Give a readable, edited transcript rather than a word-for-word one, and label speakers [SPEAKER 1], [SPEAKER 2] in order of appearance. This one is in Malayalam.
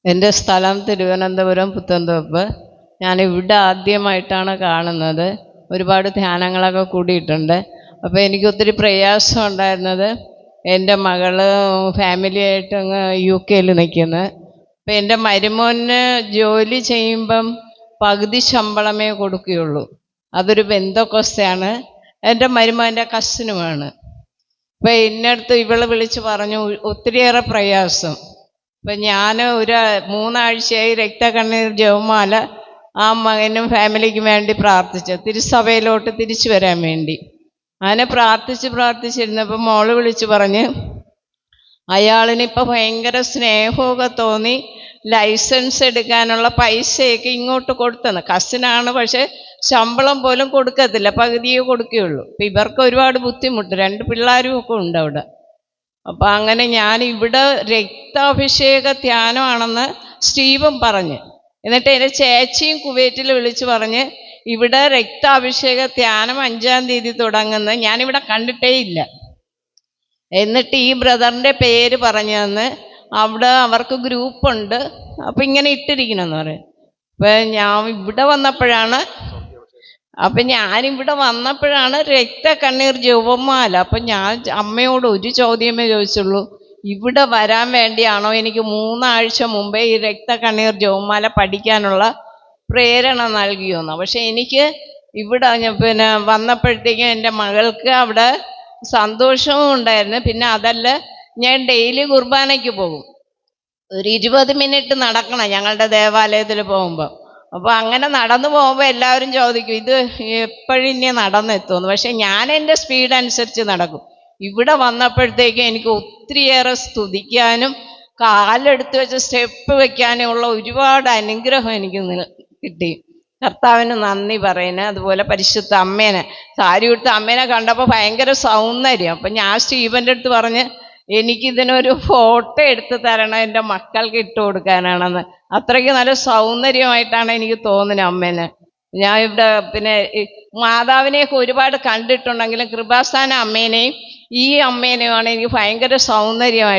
[SPEAKER 1] എൻ്റെ സ്ഥലം തിരുവനന്തപുരം പുത്തൻതോപ്പ്. ഞാനിവിടെ ആദ്യമായിട്ടാണ് കാണുന്നത്. ഒരുപാട് ധ്യാനങ്ങളൊക്കെ കൂടിയിട്ടുണ്ട്. അപ്പോൾ എനിക്ക് ഒത്തിരി പ്രയാസം ഉണ്ടായിരുന്നത്, എൻ്റെ മകള് ഫാമിലിയായിട്ട് അങ്ങ് UK നിൽക്കുന്നത്. അപ്പോൾ എൻ്റെ മരുമോന് ജോലി ചെയ്യുമ്പം പകുതി ശമ്പളമേ കൊടുക്കുകയുള്ളൂ. അതൊരു ബന്ധക്കൊസ്തയാണ്. എൻ്റെ മരുമോൻ്റെ കസിനുമാണ്. അപ്പോൾ എന്നടുത്ത് ഇവള് വിളിച്ച് പറഞ്ഞു ഒത്തിരിയേറെ പ്രയാസം. അപ്പം ഞാൻ ഒരു 3 ആഴ്ചയായി രക്തകണ്ണീർ ജപമാല ആ മകനും ഫാമിലിക്കും വേണ്ടി പ്രാർത്ഥിച്ചു, തിരുസഭയിലോട്ട് തിരിച്ചു വരാൻ വേണ്ടി. അങ്ങനെ പ്രാർത്ഥിച്ചിരുന്നപ്പോൾ മോള് വിളിച്ച് പറഞ്ഞ് അയാളിനിപ്പോൾ ഭയങ്കര സ്നേഹമൊക്കെ തോന്നി, ലൈസൻസ് എടുക്കാനുള്ള പൈസയൊക്കെ ഇങ്ങോട്ട് കൊടുത്തെന്ന്. കസിനാണ്, പക്ഷെ ശമ്പളം പോലും കൊടുക്കത്തില്ല, പകുതിയേ കൊടുക്കുകയുള്ളൂ. അപ്പം ഇവർക്ക് ഒരുപാട് ബുദ്ധിമുട്ട്, 2 പിള്ളേരും ഒക്കെ ഉണ്ട് അവിടെ. അപ്പം അങ്ങനെ ഞാൻ ഇവിടെ രക്താഭിഷേക ധ്യാനമാണെന്ന് സ്റ്റീവൻ പറഞ്ഞ്, എന്നിട്ട് എൻ്റെ ചേച്ചിയും കുവൈറ്റിൽ വിളിച്ച് പറഞ്ഞ് ഇവിടെ രക്താഭിഷേക ധ്യാനം 5-ാം തീയതി തുടങ്ങുന്നത് ഞാനിവിടെ കണ്ടിട്ടേ ഇല്ല. എന്നിട്ട് ഈ ബ്രദറിൻ്റെ പേര് പറഞ്ഞു തന്ന് അവിടെ അവർക്ക് ഗ്രൂപ്പുണ്ട്, അപ്പം ഇങ്ങനെ ഇട്ടിരിക്കണമെന്ന് പറയും. അപ്പം ഞാനിവിടെ വന്നപ്പോഴാണ് രക്തകണ്ണീർ ജപമാല. അപ്പം ഞാൻ അമ്മയോട് ഒരു ചോദ്യമേ ചോദിച്ചുള്ളൂ, ഇവിടെ വരാൻ വേണ്ടിയാണോ എനിക്ക് 3 ആഴ്ച മുമ്പേ ഈ രക്തകണ്ണീർ ജപമാല പഠിക്കാനുള്ള പ്രേരണ നൽകിയോന്ന്. പക്ഷെ എനിക്ക് ഇവിടെ വന്നപ്പോഴത്തേക്കും എൻ്റെ മകൾക്ക് അവിടെ സന്തോഷവും ഉണ്ടായിരുന്നു. പിന്നെ അതല്ല, ഞാൻ ഡെയിലി കുർബാനയ്ക്ക് പോകും, ഒരു 20 മിനിറ്റ് നടക്കണം ഞങ്ങളുടെ ദേവാലയത്തിൽ പോകുമ്പോൾ. അപ്പോൾ അങ്ങനെ നടന്നു പോകുമ്പോൾ എല്ലാവരും ചോദിക്കും ഇത് എപ്പോഴും ഇനി നടന്നെത്തുമെന്ന്. പക്ഷെ ഞാൻ എൻ്റെ സ്പീഡ് അനുസരിച്ച് നടക്കും. ഇവിടെ വന്നപ്പോഴത്തേക്കും എനിക്ക് ഒത്തിരിയേറെ സ്തുതിക്കാനും കാലെടുത്ത് വെച്ച് സ്റ്റെപ്പ് വയ്ക്കാനും ഉള്ള ഒരുപാട് അനുഗ്രഹം എനിക്ക് കിട്ടി. കർത്താവിന് നന്ദി പറയുന്നത്. അതുപോലെ പരിശുദ്ധ അമ്മേനെ, സാരി ഉടുത്ത അമ്മേനെ കണ്ടപ്പോൾ ഭയങ്കര സൗന്ദര്യം. അപ്പം ഞാൻ സ്റ്റീവൻ്റെ അടുത്ത് പറഞ്ഞ് എനിക്കിതിനൊരു ഫോട്ടോ എടുത്ത് തരണം, എൻ്റെ മക്കൾക്ക് ഇട്ട് കൊടുക്കാനാണെന്ന്. അത്രയ്ക്ക് നല്ല സൗന്ദര്യമായിട്ടാണ് എനിക്ക് തോന്നുന്നത് അമ്മേനെ. ഞാൻ ഇവിടെ മാതാവിനെയൊക്കെ ഒരുപാട് കണ്ടിട്ടുണ്ടെങ്കിലും കൃപാസ്ഥാന അമ്മേനെയും ഈ അമ്മേനെയുമാണ് എനിക്ക് ഭയങ്കര സൗന്ദര്യമായിട്ട്